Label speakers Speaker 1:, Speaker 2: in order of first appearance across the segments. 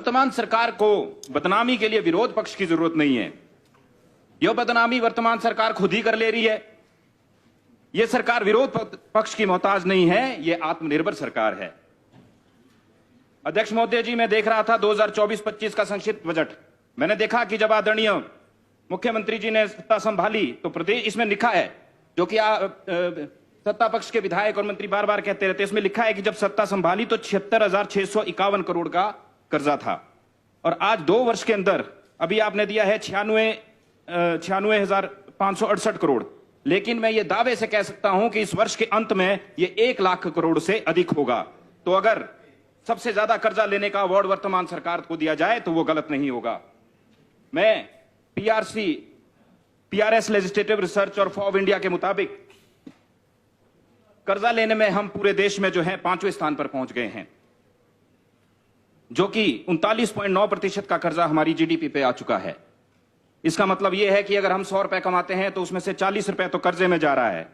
Speaker 1: वर्तमान सरकार को बदनामी के लिए विरोध पक्ष की जरूरत नहीं है। यह बदनामी वर्तमान सरकार खुद ही कर ले रही है। यह सरकार विरोध पक्ष की मोहताज नहीं है, यह आत्मनिर्भर सरकार है। अध्यक्ष महोदय जी, मैं देख रहा था 2024-25 का संक्षिप्त बजट। मैंने देखा कि जब आदरणीय मुख्यमंत्री जी ने सत्ता संभाली तो प्रदेश, इसमें लिखा है, जो कि सत्ता पक्ष के विधायक और मंत्री बार बार कहते रहते, इसमें लिखा है कि जब सत्ता संभाली तो 76,651 करोड़ का कर्जा था, और आज 2 वर्ष के अंदर अभी आपने दिया है 96,568 करोड़। लेकिन मैं ये दावे से कह सकता हूं कि इस वर्ष के अंत में ये 1 लाख करोड़ से अधिक होगा। तो अगर सबसे ज्यादा कर्जा लेने का अवार्ड वर्तमान सरकार को दिया जाए तो वो गलत नहीं होगा। मैं PRS लेजिस्लेटिव रिसर्च और फॉब इंडिया के मुताबिक कर्जा लेने में हम पूरे देश में जो है 5वें स्थान पर पहुंच गए हैं, जो कि 39.9% का कर्जा हमारी GDP पे आ चुका है। इसका मतलब यह है कि अगर हम 100 रुपए कमाते हैं तो उसमें से 40 रुपए तो कर्जे में जा रहा है।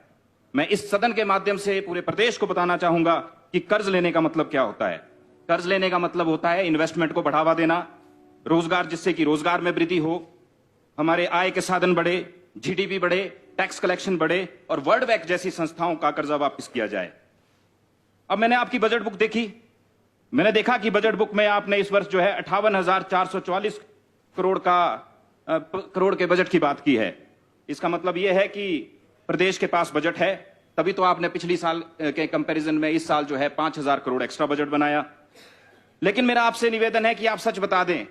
Speaker 1: मैं इस सदन के माध्यम से पूरे प्रदेश को बताना चाहूंगा कि कर्ज लेने का मतलब क्या होता है। कर्ज लेने का मतलब होता है इन्वेस्टमेंट को बढ़ावा देना, रोजगार, जिससे कि रोजगार में वृद्धि हो, हमारे आय के साधन बढ़े, GDP बढ़े, टैक्स कलेक्शन बढ़े और वर्ल्ड बैंक जैसी संस्थाओं का कर्जा वापस किया जाए। अब मैंने आपकी बजट बुक देखी, मैंने देखा कि बजट बुक में आपने इस वर्ष जो है 58,444 करोड़ के बजट की बात की है। इसका मतलब यह है कि प्रदेश के पास बजट है, तभी तो आपने पिछली साल के कंपैरिजन में इस साल जो है 5,000 करोड़ एक्स्ट्रा बजट बनाया। लेकिन मेरा आपसे निवेदन है कि आप सच बता दें,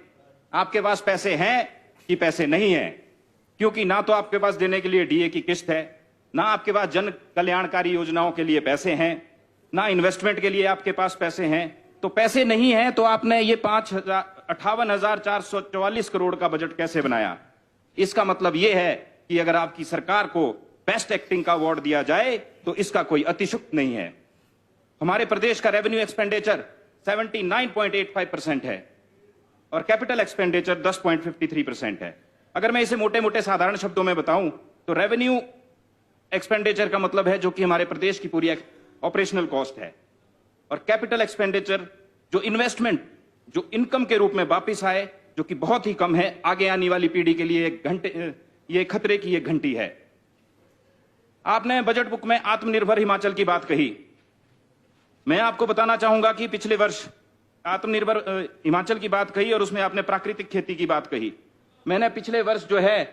Speaker 1: आपके पास पैसे हैं कि पैसे नहीं हैं, क्योंकि ना तो आपके पास देने के लिए DA की किस्त है, ना आपके पास जन कल्याणकारी योजनाओं के लिए पैसे हैं, ना इन्वेस्टमेंट के लिए आपके पास पैसे हैं। तो पैसे नहीं हैं तो आपने ये 58,444 करोड़ का बजट कैसे बनाया? इसका मतलब यह है कि अगर आपकी सरकार को बेस्ट एक्टिंग का अवार्ड दिया जाए तो इसका कोई अतिशयोक्ति नहीं है। हमारे प्रदेश का रेवेन्यू एक्सपेंडिचर 79.85% है और कैपिटल एक्सपेंडिचर 10.53% है। अगर मैं इसे मोटे मोटे साधारण शब्दों में बताऊं तो रेवेन्यू एक्सपेंडिचर का मतलब है जो कि हमारे प्रदेश की पूरी ऑपरेशनल कॉस्ट है, और कैपिटल एक्सपेंडिचर जो इन्वेस्टमेंट, जो इनकम के रूप में वापस आए, जो कि बहुत ही कम है, आगे आने वाली पीढ़ी के लिए ये खतरे की एक घंटी है। आपने बजट बुक में आत्मनिर्भर हिमाचल की बात कही। मैं आपको बताना चाहूंगा कि पिछले वर्ष आत्मनिर्भर हिमाचल की बात कही और उसमें आपने प्राकृतिक खेती की बात कही। मैंने पिछले वर्ष जो है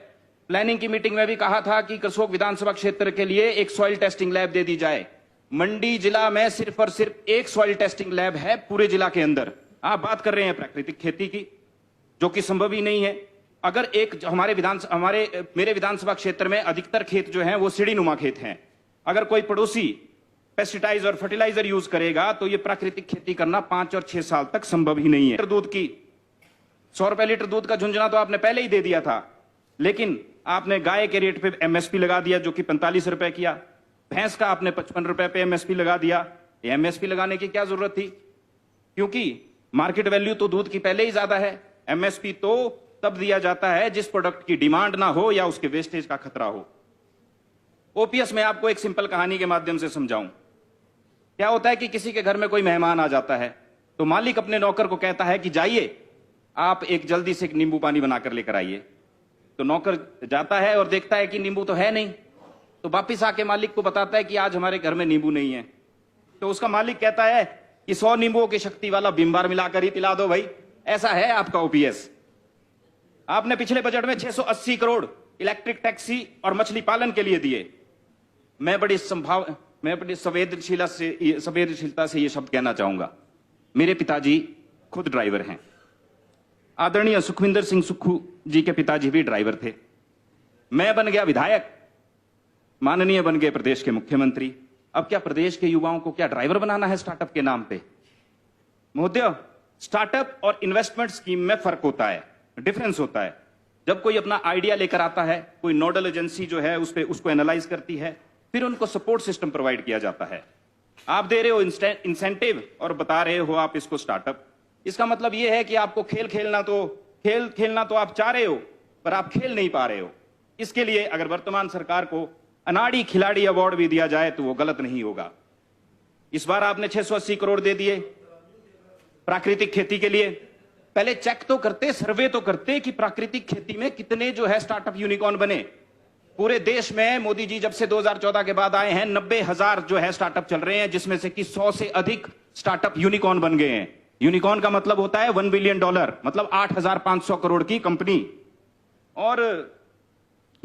Speaker 1: प्लानिंग की मीटिंग में भी कहा था कि करसोग विधानसभा क्षेत्र के लिए एक सॉइल टेस्टिंग लैब दे दी जाए। मंडी जिला में सिर्फ और सिर्फ एक सॉइल टेस्टिंग लैब है पूरे जिला के अंदर। आप बात कर रहे हैं प्राकृतिक खेती की, जो कि संभव ही नहीं है। अगर एक मेरे विधानसभा क्षेत्र में अधिकतर खेत जो हैं वो सीढ़ीनुमा खेत हैं। अगर कोई पड़ोसी पेस्टिसाइड और फर्टिलाइजर यूज करेगा तो ये प्राकृतिक खेती करना 5 और 6 साल तक संभव ही नहीं है। दूध की 100 रुपए लीटर दूध का झुंझुना तो आपने पहले ही दे दिया था, लेकिन आपने गाय के रेट पे MSP लगा दिया जो कि 45 रुपए किया। भैंस का आपने 55 रुपए पे MSP लगा दिया। MSP लगाने की क्या जरूरत थी? क्योंकि मार्केट वैल्यू तो दूध की पहले ही ज्यादा है। MSP तो तब दिया जाता है जिस प्रोडक्ट की डिमांड ना हो या उसके वेस्टेज का खतरा हो। OPS में आपको एक सिंपल कहानी के माध्यम से समझाऊं। क्या होता है कि किसी के घर में कोई मेहमान आ जाता है तो मालिक अपने नौकर को कहता है कि जाइए आप एक जल्दी से नींबू पानी बनाकर लेकर आइए। तो नौकर जाता है और देखता है कि नींबू तो है नहीं, तो वापिस आके मालिक को बताता है कि आज हमारे घर में नींबू नहीं है। तो उसका मालिक कहता है कि 100 नींबुओं की शक्ति वाला बिम्बार मिलाकर ही पिला दो भाई। ऐसा है आपका OPS। आपने पिछले बजट में 680 करोड़ इलेक्ट्रिक टैक्सी और मछली पालन के लिए दिए। मैं बड़ी संवेदनशीलता से ये शब्द कहना चाहूंगा। मेरे पिताजी खुद ड्राइवर हैं। आदरणीय सुखविंदर सिंह सुक्खू जी के पिताजी भी ड्राइवर थे। मैं बन गया विधायक, माननीय बन गए प्रदेश के मुख्यमंत्री। अब क्या प्रदेश के युवाओं को क्या ड्राइवर बनाना है स्टार्टअप के नाम पे? महोदय, स्टार्टअप और इन्वेस्टमेंट स्कीम में फर्क होता है, डिफरेंस होता है। जब कोई अपना आइडिया लेकर आता है, कोई नोडल एजेंसी जो है उसको एनालाइज करती है, फिर उनको सपोर्ट सिस्टम प्रोवाइड किया जाता है। आप दे रहे हो इंसेंटिव और बता रहे हो आप इसको स्टार्टअप। इसका मतलब यह है कि आपको खेल खेलना तो आप चाह रहे हो पर आप खेल नहीं पा रहे हो। इसके लिए अगर वर्तमान सरकार को अनाड़ी खिलाड़ी अवार्ड भी दिया जाए तो वो गलत नहीं होगा। इस बार आपने 680 करोड़ दे दिए प्राकृतिक खेती के लिए। पहले चेक तो करते, सर्वे तो करते कि प्राकृतिक खेती में कितने जो है स्टार्टअप यूनिकॉर्न बने। पूरे देश में मोदी जी जब से 2014 के बाद आए हैं 90,000 जो है स्टार्टअप चल रहे हैं, जिसमें से कि 100 से अधिक स्टार्टअप यूनिकॉर्न बन गए हैं। यूनिकॉर्न का मतलब होता है $1 बिलियन, मतलब 8,500 करोड़ की कंपनी। और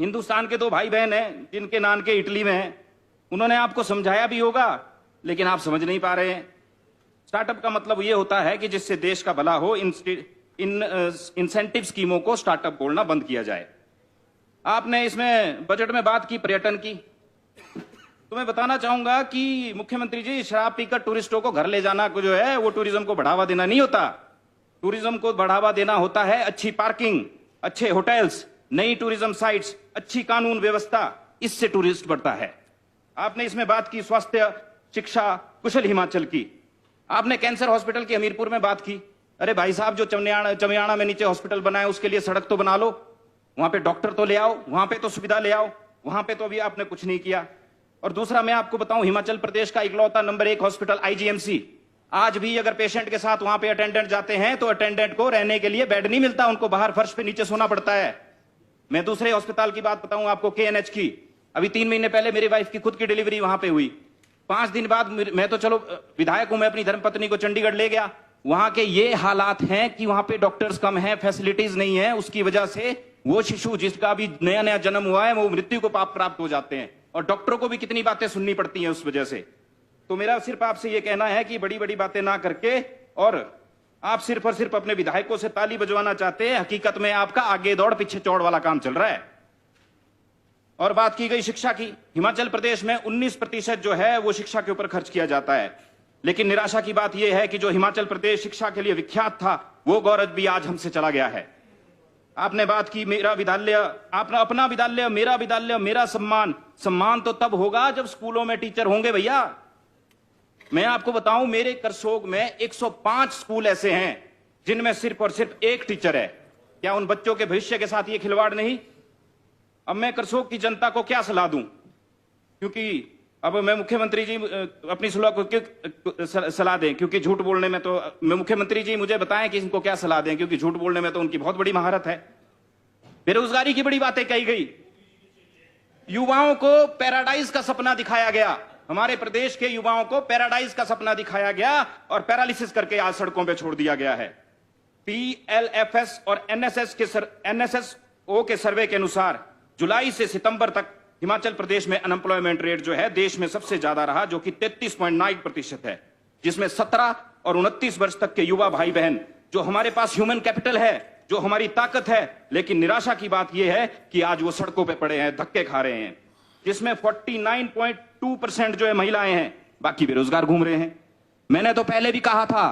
Speaker 1: हिंदुस्तान के दो भाई बहन हैं जिनके नानके इटली में हैं, उन्होंने आपको समझाया भी होगा, लेकिन आप समझ नहीं पा रहे हैं। स्टार्टअप का मतलब यह होता है कि जिससे देश का भला हो, इंसेंटिव स्कीमों को स्टार्टअप बोलना बंद किया जाए। आपने इसमें बजट में बात की पर्यटन की, तो मैं बताना चाहूंगा कि मुख्यमंत्री जी, शराब पीकर टूरिस्टों को घर ले जाना को जो है वो टूरिज्म को बढ़ावा देना नहीं होता। टूरिज्म को बढ़ावा देना होता है अच्छी पार्किंग, अच्छे होटल्स, नई टूरिज्म साइट्स, अच्छी कानून व्यवस्था, इससे टूरिस्ट बढ़ता है। आपने इसमें बात की स्वास्थ्य, शिक्षा, कुशल हिमाचल की। आपने कैंसर हॉस्पिटल की हमीरपुर में बात की। अरे भाई साहब, जो चमियाणा में नीचे हॉस्पिटल बना है उसके लिए सड़क तो बना लो, वहां पे डॉक्टर तो ले आओ, वहां पे तो सुविधा ले आओ। वहां पे तो अभी आपने कुछ नहीं किया। और दूसरा मैं आपको बताऊं, हिमाचल प्रदेश का इकलौता नंबर 1 हॉस्पिटल आईजीएमसी, आज भी अगर पेशेंट के साथ वहां पे अटेंडेंट जाते हैं तो अटेंडेंट को रहने के लिए बेड नहीं मिलता, उनको बाहर फर्श पे नीचे सोना पड़ता है। मैं दूसरे अस्पताल की बात बताऊं आपको, केएनएच की। अभी 3 महीने पहले मेरी वाइफ की खुद की डिलीवरी वहां पे हुई। 5 दिन बाद मैं तो चलो विधायक हूं, मैं अपनी धर्मपत्नी को चंडीगढ़ ले गया। वहां के ये हालात हैं कि वहां पे डॉक्टर्स कम हैं, फैसिलिटीज नहीं है, उसकी वजह से वो शिशु जिसका अभी नया नया जन्म हुआ है वो मृत्यु को प्राप्त हो जाते हैं, और डॉक्टरों को भी कितनी बातें सुननी पड़ती हैं उस वजह से। तो मेरा सिर्फ आपसे ये कहना है कि बड़ी बड़ी बातें ना करके, और आप सिर्फ और सिर्फ अपने विधायकों से ताली बजवाना चाहते हैं, हकीकत में आपका आगे दौड़ पीछे चौड़ वाला काम चल रहा है। और बात की गई शिक्षा की, हिमाचल प्रदेश में 19% जो है वो शिक्षा के ऊपर खर्च किया जाता है। लेकिन निराशा की बात यह है कि जो हिमाचल प्रदेश शिक्षा के लिए विख्यात था, वो गौरव भी आज हमसे चला गया है। आपने बात की मेरा विद्यालय, आपने अपना विद्यालय, मेरा सम्मान। सम्मान तो तब होगा जब स्कूलों में टीचर होंगे भैया। मैं आपको बताऊं, मेरे करसोग में 105 स्कूल ऐसे हैं जिनमें सिर्फ और सिर्फ एक टीचर है। क्या उन बच्चों के भविष्य के साथ ये खिलवाड़ नहीं? अब मैं करसोग की जनता को क्या सलाह दूं, क्योंकि अब मैं मुख्यमंत्री जी अपनी सुलह को सलाह दें, क्योंकि झूठ बोलने में तो मैं मुख्यमंत्री जी मुझे बताएं कि इनको क्या सलाह दें, क्योंकि झूठ बोलने में तो उनकी बहुत बड़ी महारत है। बेरोजगारी की बड़ी बातें कही गई, युवाओं को पैराडाइज का सपना दिखाया गया। हमारे प्रदेश के युवाओं को पैराडाइज का सपना दिखाया गया और पैरालिसिस करके आज सड़कों पर छोड़ दिया गया है। पीएलएफएस और एनएसएसओ के सर्वे के अनुसार जुलाई से सितंबर तक हिमाचल प्रदेश में अनएम्प्लॉयमेंट रेट जो है देश में सबसे ज्यादा रहा, जो कि 33.9% है, जिसमें 17 और 29 वर्ष तक के युवा भाई बहन, जो हमारे पास ह्यूमन कैपिटल है, जो हमारी ताकत है। लेकिन निराशा की बात यह है कि आज वो सड़कों पे पड़े हैं, धक्के खा रहे हैं, जिसमें 49.2% जो है महिलाएं हैं, बाकी बेरोजगार घूम रहे हैं। मैंने तो पहले भी कहा था,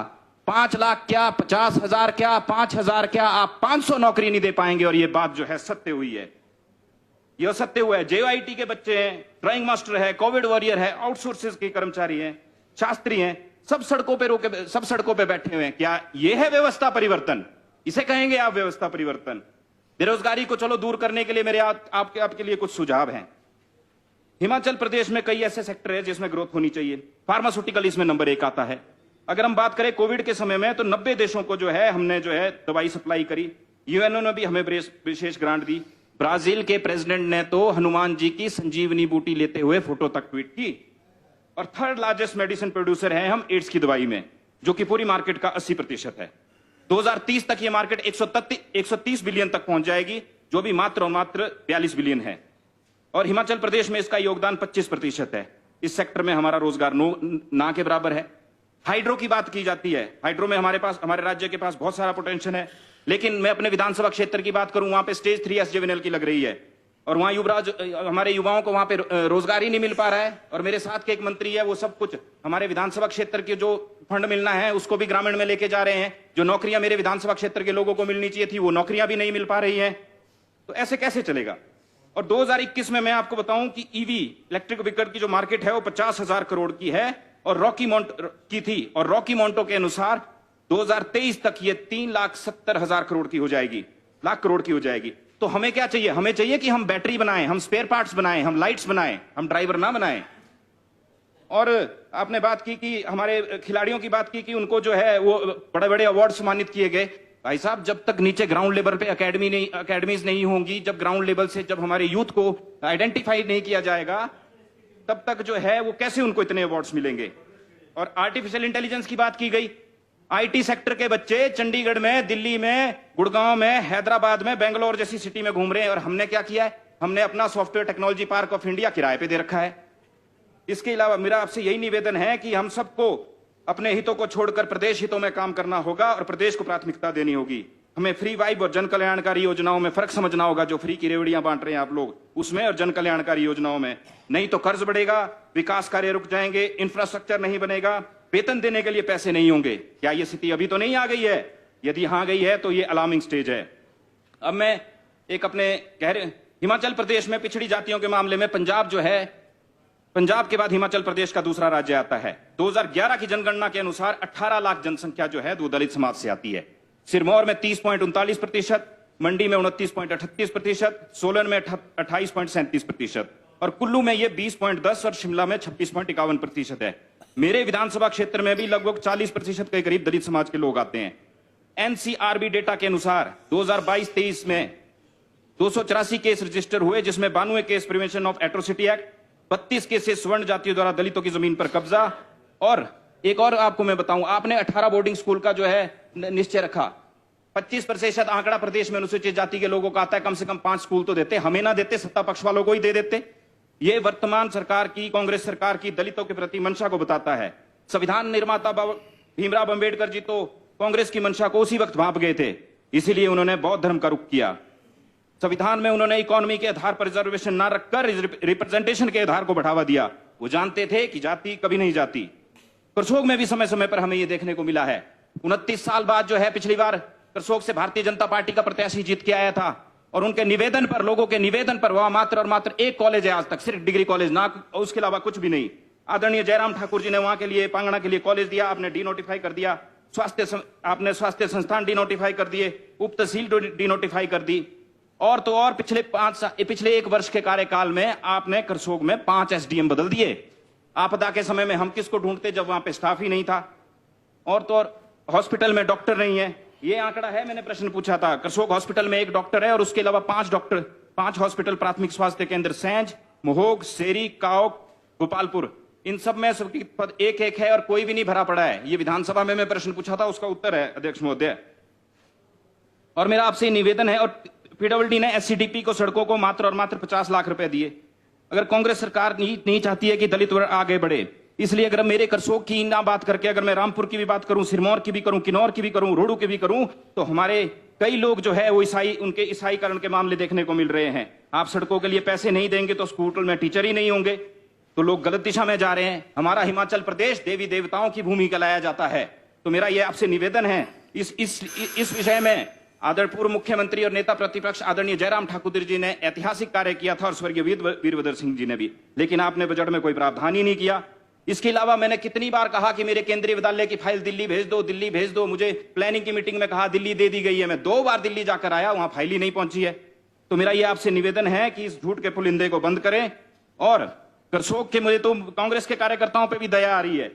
Speaker 1: 5 लाख क्या, 50,000 क्या, 5,000 क्या, आप 500 नौकरी नहीं दे पाएंगे, और ये बात जो है सत्य हुई है। यह सत्य हुआ है। जेआईटी के बच्चे हैं, ड्राइंग मास्टर है, कोविड वॉरियर है, आउटसोर्सेज के कर्मचारी हैं, शास्त्री हैं, सब सड़कों पे बैठे हुए हैं। क्या यह है व्यवस्था परिवर्तन? इसे कहेंगे आप व्यवस्था परिवर्तन? बेरोजगारी को चलो दूर करने के लिए मेरे आपके लिए कुछ सुझाव हैं। हिमाचल प्रदेश में कई ऐसे सेक्टर है जिसमें ग्रोथ होनी चाहिए। फार्मास्यूटिकल इसमें नंबर 1 आता है। अगर हम बात करें कोविड के समय में, तो 90 देशों को जो है हमने जो है दवाई सप्लाई करी। यूएनओ ने भी हमें विशेष ग्रांट दी। ब्राजील के प्रेसिडेंट ने तो हनुमान जी की संजीवनी बूटी लेते हुए फोटो तक ट्वीट की। और 3rd लार्जेस्ट मेडिसिन प्रोड्यूसर हैं हम एड्स की दवाई में, जो कि पूरी मार्केट का 80% है। 2030 तक ये मार्केट 130 बिलियन तक पहुंच जाएगी, जो भी मात्र 42 बिलियन है। और हिमाचल प्रदेश में इसका योगदान 25% है। इस सेक्टर में हमारा रोजगार ना के बराबर है। हाइड्रो की बात की जाती है। हाइड्रो में हमारे राज्य के पास बहुत सारा पोटेंशियल है, लेकिन मैं अपने विधानसभा क्षेत्र की बात करूं, वहां पे स्टेज 3 एसजेवीएनएल की लग रही है, और वहां हमारे युवाओं को वहां पे रोजगार ही नहीं मिल पा रहा है। और मेरे साथ के एक मंत्री है, वो सब कुछ हमारे विधानसभा क्षेत्र के जो फंड मिलना है उसको भी ग्रामीण में लेके जा रहे हैं। जो नौकरियां मेरे विधानसभा क्षेत्र के लोगों को मिलनी चाहिए थी, वो नौकरियां भी नहीं मिल पा रही हैं। तो ऐसे कैसे चलेगा? और 2021 में मैं आपको बताऊं कि ईवी इलेक्ट्रिक व्हीकल की जो मार्केट है वो 50,000 करोड़ की है, और रॉकी माउंटो के अनुसार 2023 तक ये 3,70,000 करोड़ की हो जाएगी, लाख करोड़ की हो जाएगी। तो हमें क्या चाहिए? हमें चाहिए कि हम बैटरी बनाएं, हम स्पेयर पार्ट्स बनाएं, हम लाइट्स बनाएं, हम ड्राइवर ना बनाएं। और आपने बात की कि हमारे खिलाड़ियों की बात की कि उनको जो है वो बड़े बड़े अवार्ड सम्मानित किए गए। भाई साहब, जब तक नीचे ग्राउंड लेवल पे अकेडमीज नहीं होंगी, जब ग्राउंड लेवल से जब हमारे यूथ को आइडेंटिफाई नहीं किया जाएगा, तब तक जो है वो कैसे उनको इतने अवार्ड्स मिलेंगे। और आर्टिफिशियल इंटेलिजेंस की बात की गई, आईटी सेक्टर के बच्चे चंडीगढ़ में, दिल्ली में, गुड़गांव में, हैदराबाद में, बेंगलोर जैसी सिटी में घूम रहे हैं, और हमने क्या किया है? हमने अपना software technology park of India किराए पे दे रखा है। इसके अलावा मेरा आपसे यही निवेदन है कि हम सबको अपने हितों को छोड़कर प्रदेश हितों में काम करना होगा और प्रदेश को प्राथमिकता देनी होगी। हमें फ्री वाइब और जन कल्याणकारी योजनाओं में फर्क समझना होगा, जो फ्री की रेवड़ियां बांट रहे हैं आप लोग उसमें, और जन कल्याणकारी योजनाओं में। नहीं तो कर्ज बढ़ेगा, विकास कार्य रुक जाएंगे, इंफ्रास्ट्रक्चर नहीं बनेगा, वेतन देने के लिए पैसे नहीं होंगे। क्या ये स्थिति अभी तो नहीं आ गई है? यदि हाँ गई है तो ये अलार्मिंग स्टेज है। अब मैं एक अपने हिमाचल प्रदेश में पिछड़ी जातियों के मामले में पंजाब जो है, पंजाब के बाद हिमाचल प्रदेश का दूसरा राज्य आता है। 2011 की जनगणना के अनुसार 18 लाख जनसंख्या जो है वो दलित समाज से आती है। सिरमौर में 30.39%, मंडी में 29.38%, सोलन में 28.37% और कुल्लू में ये 20.10 और शिमला में 26.51% है। मेरे विधानसभा क्षेत्र में भी लगभग 40% के करीब दलित समाज के लोग आते हैं। एनसीआरबी डेटा के अनुसार 2022-23 में 284 केस रजिस्टर हुए, जिसमें 92 case prevention of atrocity act, 32 cases स्वर्ण जातियों द्वारा दलितों की जमीन पर कब्जा। और एक और आपको मैं बताऊं, आपने 18 बोर्डिंग स्कूल का जो है निश्चय रखा। 25% आंकड़ा प्रदेश में अनुसूचित जाति के लोगों का आता है। कम से कम 5 स्कूल तो देते, हमें ना देते, सत्ता पक्ष वालों को ही दे देते। ये वर्तमान सरकार की, कांग्रेस सरकार की दलितों के प्रति मंशा को बताता है। संविधान निर्माता भीमराव अंबेडकर जी तो कांग्रेस की मंशा को उसी वक्त भांप गए थे, इसीलिए उन्होंने बौद्ध धर्म का रुख किया। संविधान में उन्होंने इकोनॉमी के आधार पर रिजर्वेशन ना रखकर रिप्रेजेंटेशन के आधार को बढ़ावा दिया। वो जानते थे कि जाति कभी नहीं जाती। करसोग में भी समय समय पर हमें ये देखने को मिला है। 29 साल बाद जो है, पिछली बार करसोग से भारतीय जनता पार्टी का प्रत्याशी जीत के आया था, और उनके निवेदन पर, लोगों के निवेदन पर, वहां मात्र और मात्र एक कॉलेज है आज तक, सिर्फ डिग्री कॉलेज, ना उसके अलावा कुछ भी नहीं। आदरणीय जयराम ठाकुर जी ने वहां के लिए, पांगणा के लिए कॉलेज दिया, आपने डिनोटिफाई कर दिया। आपने स्वास्थ्य संस्थान डिनोटिफाई कर दिए, उप तहसील डिनोटिफाई कर दी। और तो और पिछले 1 वर्ष के कार्यकाल में आपने करसोग में 5 एसडीएम बदल दिए। आपदा के समय में हम किसको ढूंढते जब वहां पे स्टाफ ही नहीं था। और तो और हॉस्पिटल में डॉक्टर नहीं है। ये आंकड़ा है, मैंने प्रश्न पूछा था, करसोग हॉस्पिटल में 1 डॉक्टर है और उसके अलावा 5 हॉस्पिटल प्राथमिक स्वास्थ्य केंद्र सैंज, मोहोग, सेरी, काओक, गोपालपुर, इन सब में सबकी पद 1-1 है और कोई भी नहीं भरा पड़ा है। ये विधानसभा में मैं प्रश्न पूछा था, उसका उत्तर है अध्यक्ष महोदय। और मेरा आपसे निवेदन है, और पीडब्ल्यूडी ने एससीडीपी को, सड़कों को मात्र और मात्र 50 लाख रुपए दिए। अगर कांग्रेस सरकार नहीं चाहती है कि दलित वर्ग आगे बढ़े, इसलिए अगर मेरे करसोग की ना बात करके अगर मैं रामपुर की भी बात करूं, सिरमौर की भी करूं, किन्नौर की भी करूं, रोहडू की भी करूं, तो हमारे कई लोग जो है वो उनके ईसाईकरण के मामले देखने को मिल रहे हैं। आप सड़कों के लिए पैसे नहीं देंगे तो स्कूल में टीचर ही नहीं होंगे, तो लोग गलत दिशा में जा रहे हैं। हमारा हिमाचल प्रदेश देवी देवताओं की भूमि कहलाया जाता है। तो मेरा यह आपसे निवेदन है, इस विषय में आदरणीय पूर्व मुख्यमंत्री और नेता प्रतिपक्ष आदरणीय जयराम ठाकुर जी ने ऐतिहासिक कार्य किया था, और स्वर्गीय वीरभद्र सिंह जी ने भी, लेकिन आपने बजट में कोई प्रावधान ही नहीं किया। इसके अलावा मैंने कितनी बार कहा कि मेरे केंद्रीय विद्यालय की फाइल दिल्ली भेज दो, दिल्ली भेज दो। मुझे प्लानिंग की मीटिंग में कहा दिल्ली दे दी गई है, मैं 2 बार दिल्ली जाकर आया, वहां फाइल ही नहीं पहुंची है। तो मेरा यह आपसे निवेदन है कि इस झूठ के पुलिंदे को बंद करें। और करसोग के, मुझे तो कांग्रेस के कार्यकर्ताओं पर भी दया आ रही है।